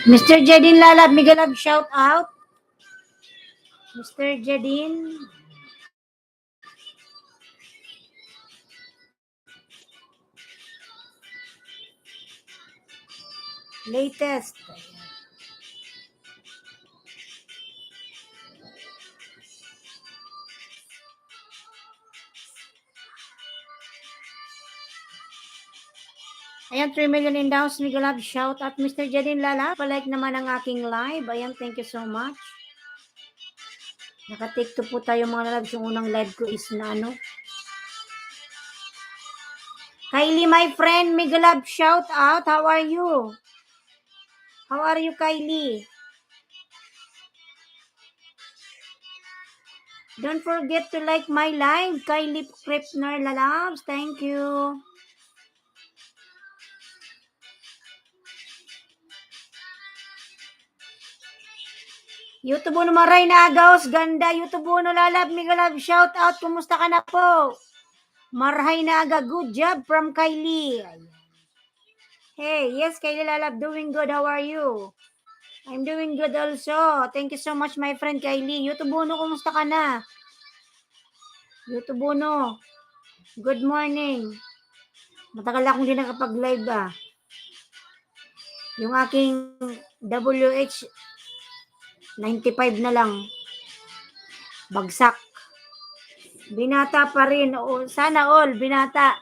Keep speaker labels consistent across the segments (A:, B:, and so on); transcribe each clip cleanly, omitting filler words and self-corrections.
A: Mr. Jadin Lalab, Migalab, shout out. Mr. Jadin. Latest. Ayan, 3 million in downs. Migalab, shout out. Mr. Jadin Lalab, palike naman ang aking live. Ayan, thank you so much. Naka-take to po tayo mga lalabs. Yung unang live ko is na ano. Kylie, my friend, Migalab, shout out. How are you? How are you, Kylie? Don't forget to like my live, Kylie Kripner Lalabs. Thank you. YouTube no Maray na Agaos, ganda. YouTube no Lalab, Migalab, shout out. Kumusta ka na po? Marhay na aga, good job from Kylie. Hey, yes, Kylie Lalab, doing good. How are you? I'm doing good also. Thank you so much, my friend Kylie. YouTube no, kumusta ka na? YouTube no, good morning. Matagal akong hindi nakapag-live ah. Yung aking WH 95 na lang. Bagsak. Binata pa rin. O, sana all, binata.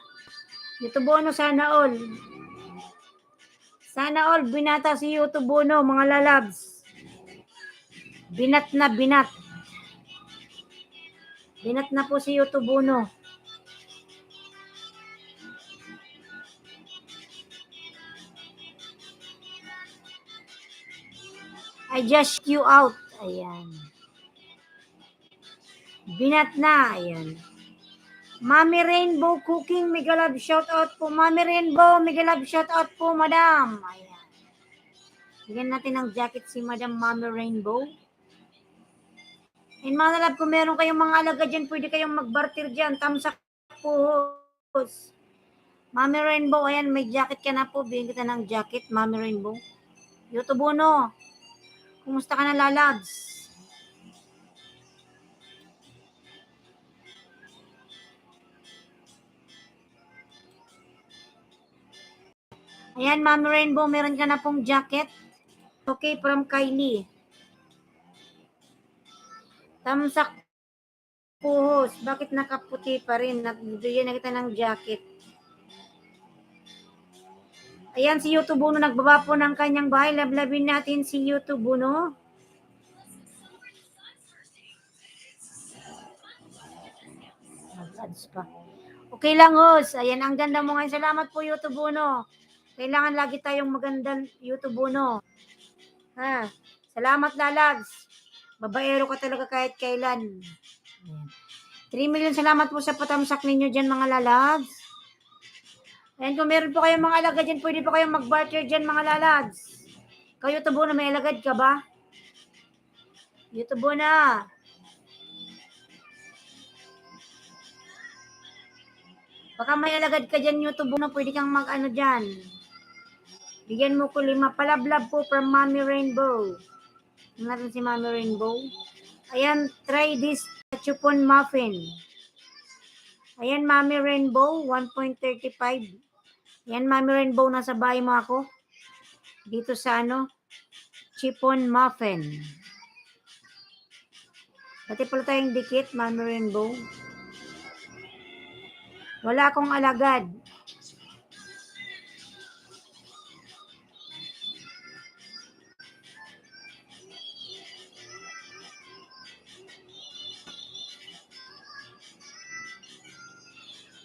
A: YouTube Bono, sana all. Sana all, binata si YouTube Bono, mga lalabs. Binat na, binat. Binat na po si YouTube Bono. I just you out. Ayan. Binat na. Ayan. Mami Rainbow Cooking, Migalab, shout out po. Mami Rainbow, Migalab, shout out po, madam. Ayan. Bigyan natin ng jacket si Madam Mami Rainbow. And mga lalab, kung meron kayong mga alaga dyan, pwede kayong mag-barter dyan. Tamsak po. Mami Rainbow, ayan, may jacket ka na po. Bigyan kita ng jacket, Mami Rainbow. YouTube Uno, kumusta ka na lalabs? Ayan, Mami Rainbow, meron ka na pong jacket. Okay, from Kylie. Tamsak puhos. Bakit nakaputi pa rin? Bigyan na kita ng jacket. Ayan, si YouTube Uno, nagbaba po ng kanyang bahay. Lablabin natin si YouTube Uno. Ads pa. Okay lang, host. Ayan, ang ganda mo ngayon. Salamat po, YouTube Uno. Kailangan lagi tayong magandang YouTube Uno. Ha? Salamat, lalabs. Babaero ka talaga kahit kailan. 3 million salamat po sa patamsak ninyo dyan, mga lalabs. Ayan, kung meron po kayong mga alagad dyan, pwede po kayong mag-barter dyan, mga lalabs. Kayo, YouTube Uno, may alagad ka ba? YouTube Uno. Baka may alagad ka dyan, YouTube Uno, pwede kang mag-ano dyan. Bigyan mo ko 5. Palablab po from Mami Rainbow. Natin si Mami Rainbow. Ayan, try this chupon muffin. Ayan, Mami Rainbow, 1.35. Ayan, Mami Rainbow, nasa bahay mo ako. Dito sa ano, chipon muffin. Pati pala tayong dikit, Mami Rainbow. Wala akong alagad.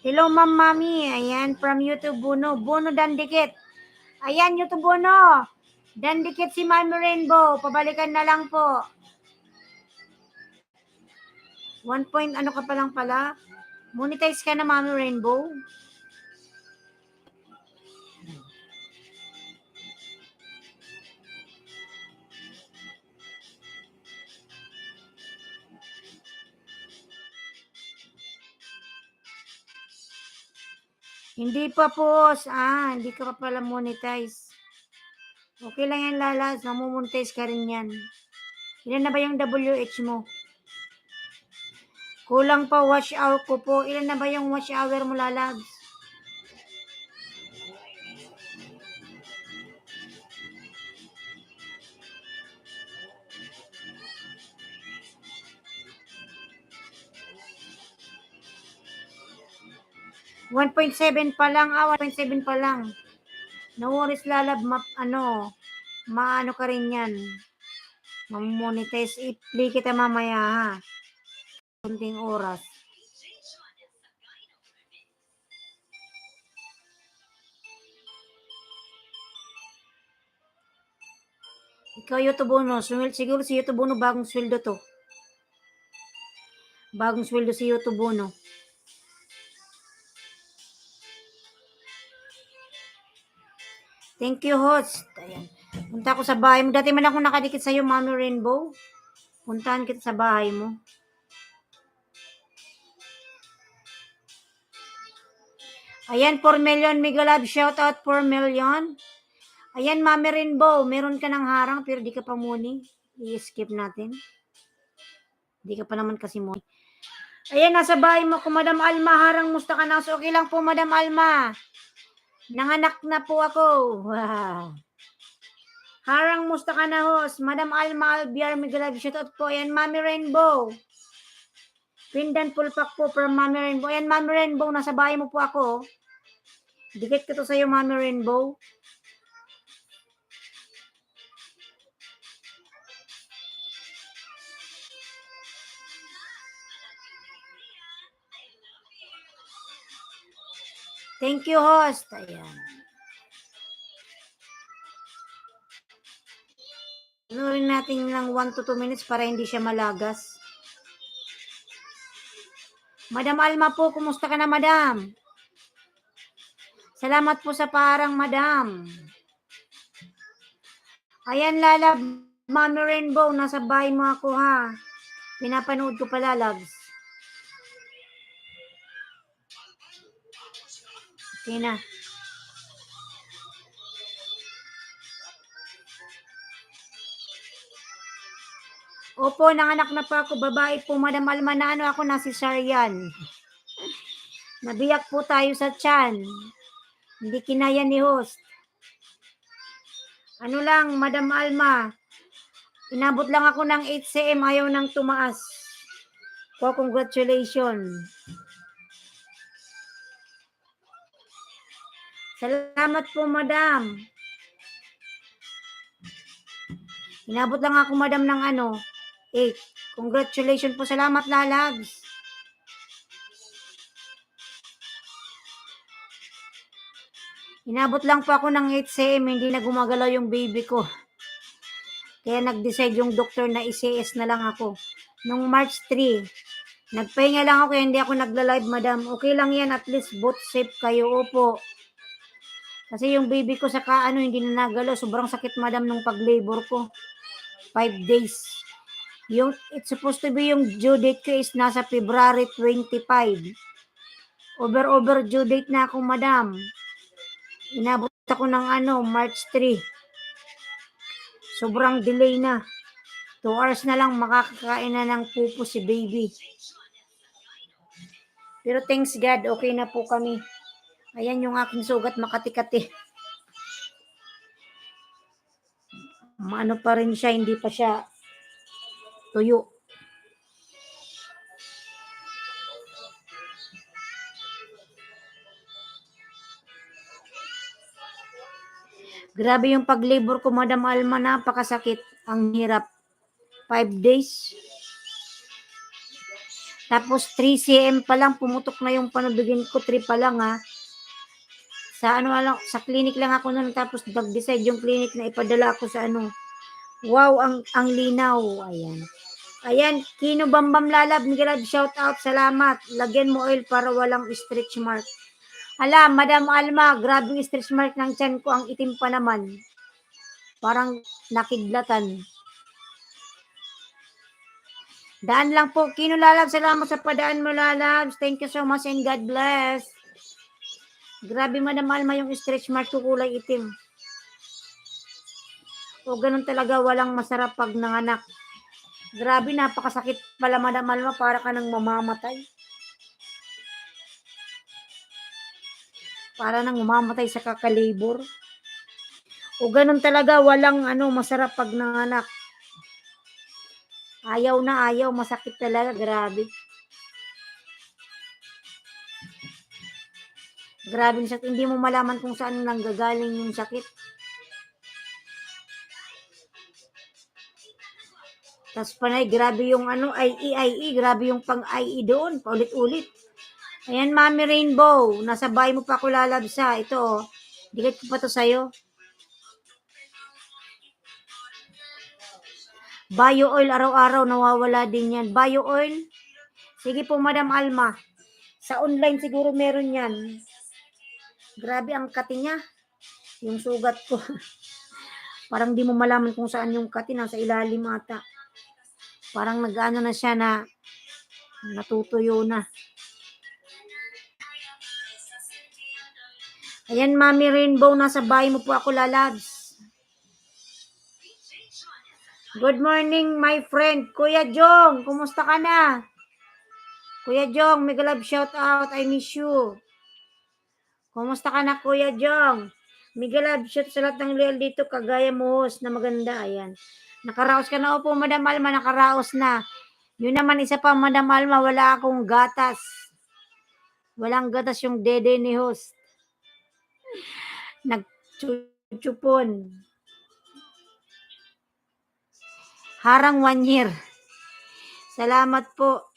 A: Hello, Ma'am Mami. Ayan, from YouTube, Buno. Buno Dandikit. Ayan, YouTube, Buno. Dandikit si Mami Rainbow. Pabalikan na lang po. 1 point, ano ka pa lang pala? Monetize ka na, Mami Rainbow. Hindi pa po. Hindi ka pa pala monetize. Okay lang yan, Lalas. Mamumonetize ka rin yan. Ilan na ba yung WH mo? Kulang pa watch hour ko po. Ilan na ba yung watch hour mo, Lalags? $1.7 pa lang. 1.7 pa lang. No worries, Lalab. Maano ka rin yan. Mamonetize. I-play kita mamaya, ha? Kunting oras. Ikaw, YouTubuno. Siguro si YouTubuno bagong sweldo to. Bagong sweldo si YouTubuno. Thank you, host. Ayan. Punta ako sa bahay mo. Dati man ako nakadikit sa'yo, Mami Rainbow. Puntahan kita sa bahay mo. Ayan, 4 million. Mega Love, shout out 4 million. Ayan, Mami Rainbow. Meron ka ng harang pero di ka pa muni. I-skip natin. Di ka pa naman kasi muni. Ayan, nasa bahay mo ko, Madam Alma. Harang musta ka na. So, okay lang po, Madam Alma. Nanganak na po ako. Wow. Harang musta ka na, host. Madam Alma Albiar, Mega Love, shout out po. Ayan, Mami Rainbow. Pindan pulpak po from Mami Rainbow. Ayan, Mami Rainbow, nasa bahay mo po ako. Dikit ko to sa'yo, Mami Rainbow. Thank you, host. Ayan. Ano rin natin lang 1 to 2 minutes para hindi siya malagas. Madam Alma po, kumusta ka na, Madam? Salamat po sa parang, Madam. Ayan, Lalab, Mami Rainbow, nasa bahay mo ako, ha? Pinapanood ko pala, Labs. Okay na. Opo, nanganak na pa ako. Babae po, Madam Alma, na ano ako na si Sharian. Nabiyak po tayo sa tiyan. Hindi kinaya ni host. Ano lang, Madam Alma, inabot lang ako ng 8 cm, ayaw nang tumaas. Po, congratulations. Salamat po, Madam. Inabot lang ako, Madam, ng 8. Congratulations po. Salamat, Lalags. Inabot lang po ako ng 8 cm, hindi na gumagalaw yung baby ko. Kaya nag-decide yung doktor na i-CS na lang ako. Nung March 3, nagpahinga lang ako kaya hindi ako nagla-live, Madam. Okay lang yan, at least both safe kayo. Opo. Kasi yung baby ko saka hindi na nagalaw. Sobrang sakit, Madam, nung pag-labor ko. 5 days. It's supposed to be yung due date ko is nasa February 25. Over due date na ako, Madam. Inabot ako ng March 3. Sobrang delay na. 2 hours na lang makakakain na ng pupo si baby. Pero thanks God, okay na po kami. Ayan yung aking sugat, makati-kati. Maano pa rin siya, hindi pa siya tuyo. Grabe yung pag-labor ko, Madam Alma, napakasakit. Ang hirap. 5 days. Tapos 3 cm pa lang, pumutok na yung panubigin ko. 3 pa lang ha. Sa clinic lang ako noon, tapos nag-decide yung clinic na ipadala ako sa ano. Wow, ang linaw. Ayan, Kino Bambam Lalab, Miguelab, shout out, salamat. Lagyan mo oil para walang stretch mark. Hala, Madam Alma, grabing stretch mark ng tiyan ko, ang itim pa naman. Parang nakidlatan. Daan lang po. Kino Lalab, salamat sa padaan mo, Lalab. Thank you so much and God bless. Grabe, Madam Alma, yung stretch mark ko kulay itim. O ganun talaga, walang masarap pag nanganak. Grabe, napakasakit pala, Madam Alma, para ka nang mamamatay. Para nang mamamatay sa kakalibor. O ganun talaga, walang masarap pag nanganak. Ayaw na ayaw, masakit talaga, grabe. Grabe yung sakit, hindi mo malaman kung saan nanggagaling yung sakit. Tapos panay, grabe yung IE, grabe yung pang-IE doon, paulit-ulit. Ayan, Mami Rainbow, nasa bahay mo pa ako lalabsa. Ito, dikit ko pa to sa'yo. Bio oil, araw-araw, nawawala din yan. Bio oil? Sige po, Madam Alma. Sa online siguro meron yan. Grabe ang kati niya. Yung sugat ko. Parang di mo malaman kung saan yung kati. Nasa ilalim ata. Parang nag-ano na siya na natutuyo na. Ayan, Mami Rainbow, nasa bahay mo po ako lalabs. Good morning, my friend. Kuya Jong, kumusta ka na? Kuya Jong, mega love shout out. I miss you. Kumusta ka na, Kuya Jong? Mega love shout sa lahat ng real dito. Kagaya mo, host na maganda. Ayan. Nakaraos ka na. Opo, Madam Alma, nakaraos na. Yun naman isa pa, Madam Alma, wala akong gatas. Walang gatas yung dede ni host. Nagchuchupon. Harang 1 year. Salamat po.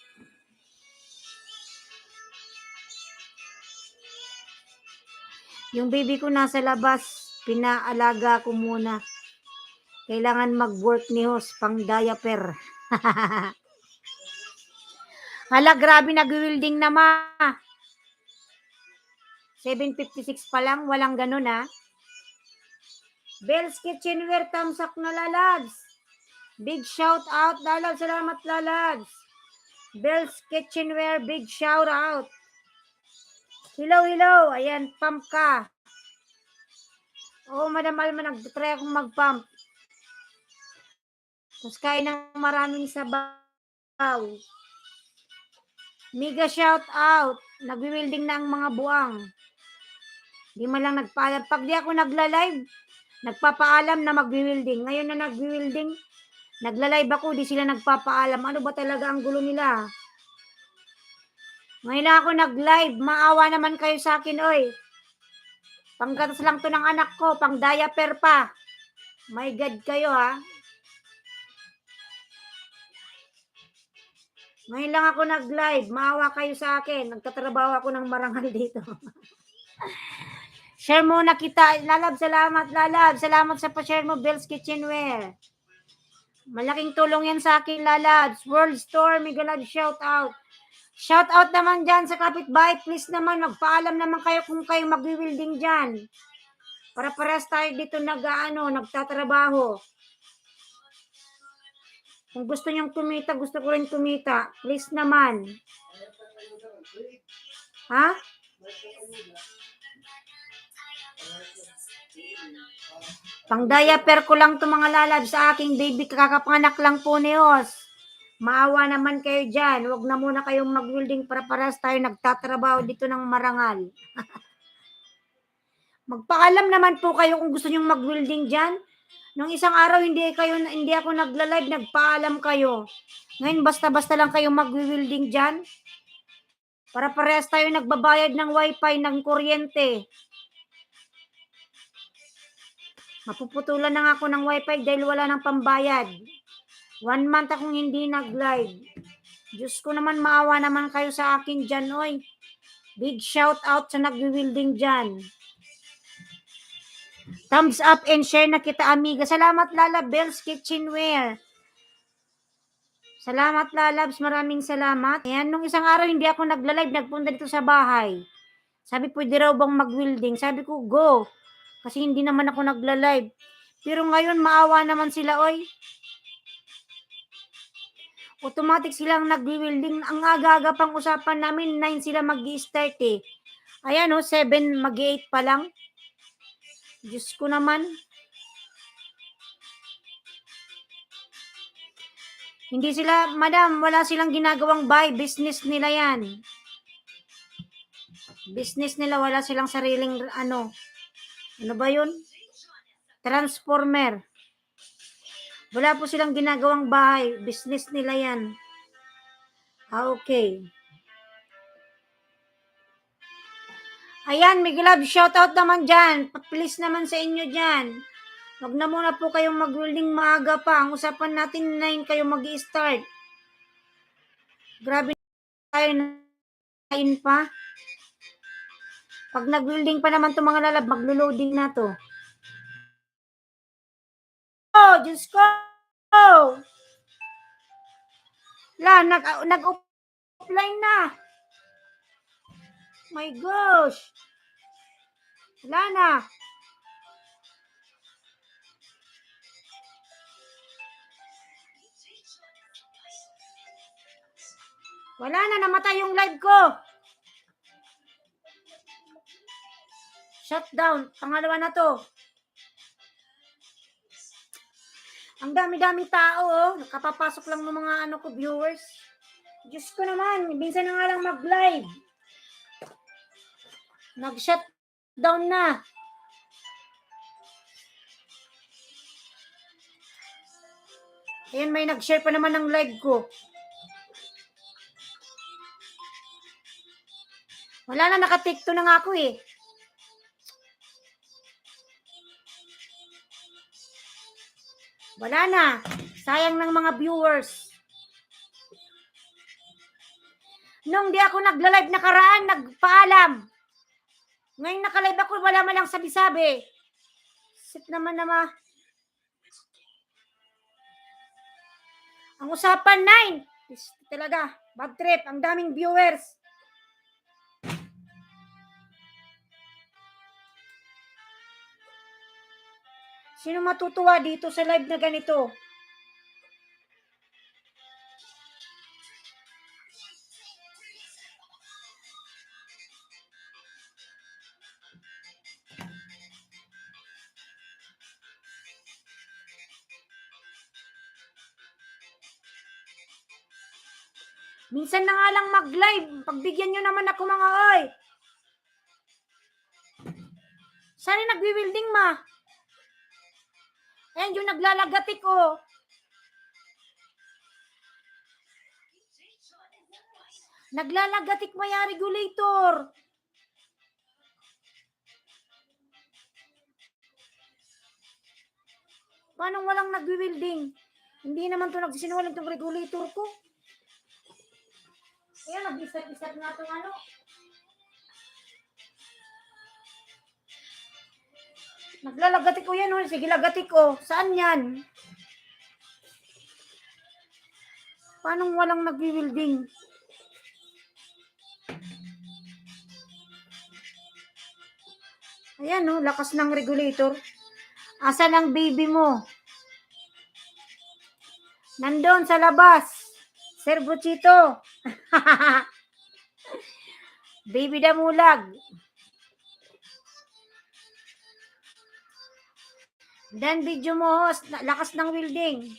A: Yung baby ko nasa labas, pinaalaga ko muna. Kailangan mag-work ni host pang diaper. Hala, grabe, nag-wielding na ma. 7:56 pa lang, walang ganun ha. Bell's Kitchenware, thumbs up na lalabs. Big shout out, lalabs. Salamat, lalabs. Bell's Kitchenware, big shout out. Hello, hello. Ayan, pump ka. Oo, Madam Alma, nag-try akong mag-pump. Tapos kain ng maraming sabaw. Mega shout out. Nag-wielding na ang mga buwang. Di man lang nagpaalam. Pag di ako nagla-live, nagpapaalam na mag-wielding. Ngayon na nag-wielding, nagla-live ako, di sila nagpapaalam. Ano ba talaga ang gulo nila? Ngayon na ako nag-live, maawa naman kayo sa akin, oy. Panggatas lang to ng anak ko, pang diaper pa. My God kayo, ha? Ngayon lang ako nag-live, maawa kayo sa akin. Nagtatrabaho ako ng marangal dito. Share muna kita. Lalab, salamat, lalab. Salamat sa pa-share mo, Bell's Kitchenware. Malaking tulong yan sa akin, lalabs. World Store, mega love, shout out. Shout out naman dyan sa kapitbahay. Please naman, magpaalam naman kayo kung kayo mag-wielding dyan. Para pares tayo dito nagtatrabaho. Kung gusto niyong kumita, gusto ko rin kumita. Please naman. Ha? Pang diaper ko lang to mga lalabs sa aking baby. Kakapanganak lang po ni Os. Maawa naman kayo dyan. Huwag na muna kayong mag-wielding para paras tayo nagtatrabaho dito ng marangal. Magpaalam naman po kayo kung gusto nyong mag-wielding dyan. Nung isang araw, hindi ako nagla-live, nagpaalam kayo. Ngayon, basta-basta lang kayo mag-wielding dyan. Para parehas tayo nagbabayad ng wifi, ng kuryente. Mapuputulan na nga ako ng wifi dahil wala ng pambayad. 1 month akong hindi nag-live. Diyos ko naman, maawa naman kayo sa akin dyan, oy. Big shout out sa nagwi-wielding dyan. Thumbs up and share na kita, amiga. Salamat, Lala Bells Kitchenware. Salamat, Lalabs. Maraming salamat. Ayan, nung isang araw hindi ako nagla-live, nagpunta dito sa bahay. Sabi, pwede raw bang mag-wielding? Sabi ko, go. Kasi hindi naman ako nagla-live. Pero ngayon, maawa naman sila, oy. Automatic silang nag-wielding. Ang aga-aga pang usapan namin, 9 sila mag-i-start eh. Ayan o, 7 mag-8 pa lang. Diyos ko naman. Hindi sila, madam, wala silang ginagawang buy. Business nila yan. Business nila, wala silang sariling ano. Ano ba yun? Transformer. Wala po silang ginagawang bahay. Business nila yan. Okay. Ayan, may glove shoutout naman dyan. Please naman sa inyo dyan. Wag na muna po kayong mag-wielding maaga pa. Ang usapan natin 9 kayo mag-i-start. Grabe tayo na 9 pa. Pag nag-wielding pa naman itong mga lalab, maglo-loading na to. Oh, Diyos ko! La, nag-offline na. My gosh. Wala na. Wala na, namatay yung live ko. Shutdown. Pangalawa na to. Ang dami-dami tao, oh. Nakapapasok lang ng mga ano ko, viewers. Diyos ko naman, minsan na nga lang mag-live. Nag-shutdown na. Ayan, may nag-share pa naman ng live ko. Wala na, nakatikto na nga ako eh. Wala na. Sayang ng mga viewers. Nung di ako nagla-live nakaraan, nagpaalam. Ngayon naka-live ako, wala man lang sabi-sabi. Sit naman naman. Ang usapan 9. Talaga, bad trip. Ang daming viewers. Sino matutuwa dito sa live na ganito? Minsan na nga lang mag-live. Pagbigyan nyo naman ako mga oy. Saan nagwi-wielding ma? Ayan yung naglalagatik oh. Naglalagatik maya regulator. Paano walang nagwi-wielding? Hindi naman to nagsisinungaling tong regulator ko. Ayan, nag-isat-isat na itong ano. Naglalagatik ko yan, oh. Sige, lagatik ko. Saan yan? Paano walang nagwi-wielding? Ayan, oh. Lakas ng regulator. Asan ang baby mo? Nandun sa labas. Sir Buchito. Baby Damulag. Dan video mo, lakas ng wielding.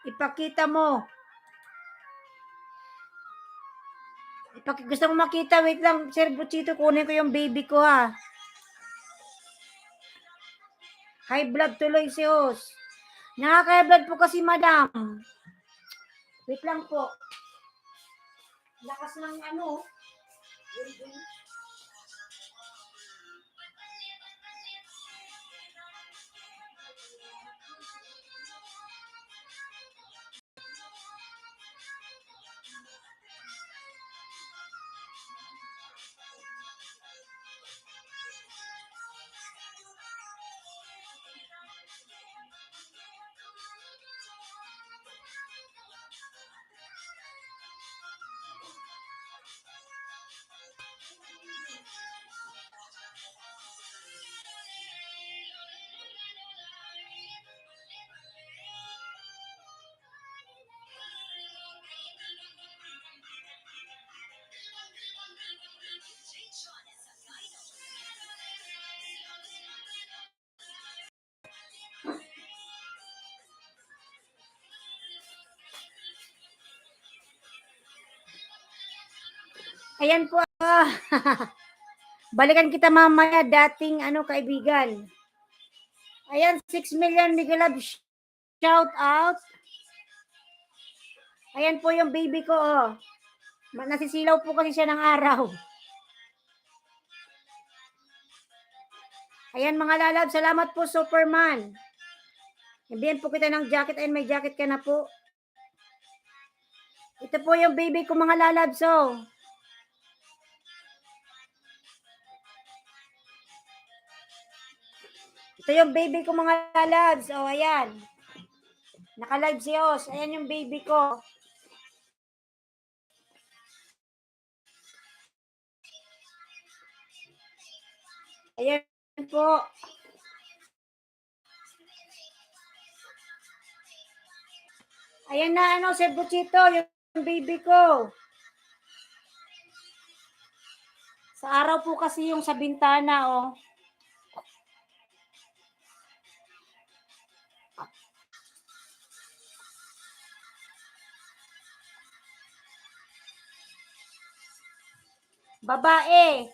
A: Ipakita mo. Gusto mo makita, wait lang, Sir Buchito, kunin ko yung baby ko ha. High blood tuloy si host. Nakaka-high blood po kasi madam. Wait lang po. Lakas ng ano. Ayan po. Balikan kita mamaya, dating kaibigan. Ayan, 6 million Miguel Love, shout out. Ayan po yung baby ko, oh. Nasisilaw po kasi siya ng araw. Ayan mga lalab, salamat po Superman. Envian po kita ng jacket. Ayan, may jacket ka na po. Ito po yung baby ko mga lalab, so. Ito yung baby ko mga lalabs. O, ayan. Naka-live si Os. Ayan yung baby ko. Ayan po. Ayan na, Sir Buchito, yung baby ko. Sa araw po kasi yung sa bintana, oh. Babae.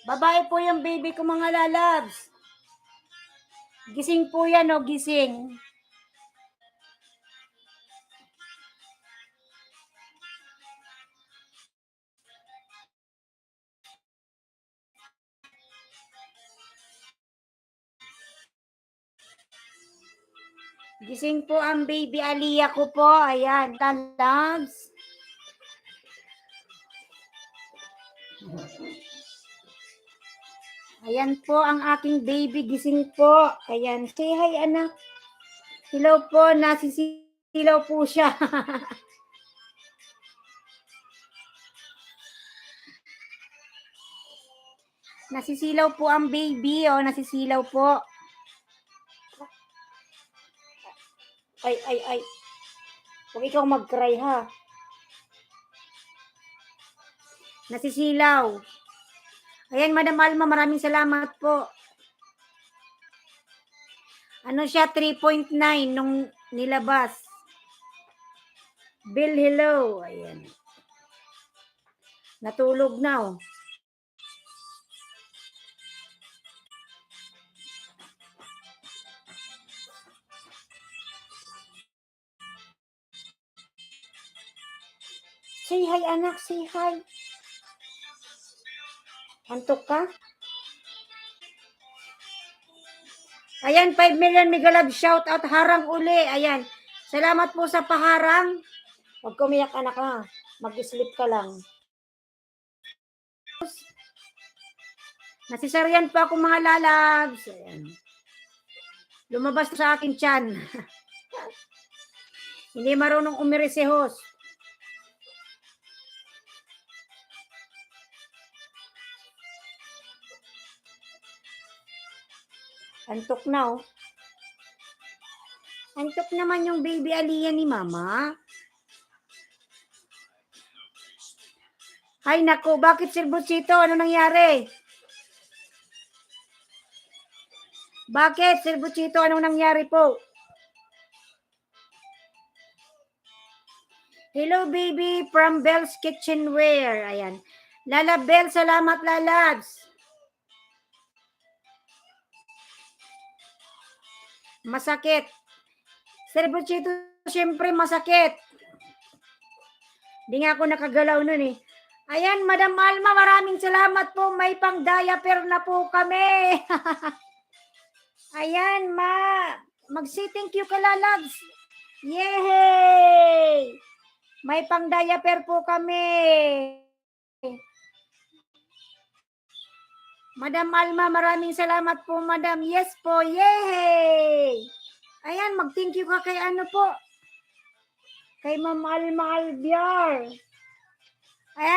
A: Babae po yung baby ko mga lalabs. Gising po yan, oh, gising. Gising po ang baby Aliyah ko po. Ayan, lalabs. Ayan po ang aking baby, gising po. Ayan, say hi anak. Hello po, nasisilaw po siya. Nasisilaw po ang baby, oh, nasisilaw po. Ay. Huwag ikaw mag-cry, ha. Nasisilaw. Ayan, Madam Alma, maraming salamat po. Ano siya, 3.9 nung nilabas. Bill, hello. Ayan. Natulog na, oh. Say hi, anak. Say hi. Antok ka? Ayan, 5 million Migalab. Shout out. Harang uli. Ayan. Salamat po sa paharang. Huwag kumiyak, anak, ha. Mag-sleep ka lang. Nasisaryan pa ako mga lalabs. Ayan. Lumabas sa akin tiyan. Hindi marunong umirisehos. Antok na, oh. Antok naman yung baby Aliyah ni mama. Ay, naku, bakit Sir Buchito? Ano nangyari? Bakit Sir Buchito? Anong nangyari po? Hello, baby, from Bell's Kitchenware. Ayan. Lala Bell, salamat, lalabs. Masakit. Sir Buchito, syempre masakit. Di nga ako nakagalaw nun eh. Ayan, Madam Alma, maraming salamat po. May pang-diaper na po kami. Ayan, mag-say thank you ka, Lalags. Yay! May pang-diaper po kami. Madam Alma, maraming salamat po, Madam. Yes po, yay! Ayan, mag-thank you ka kay ano po. Kay Ma'am Alma Albiar.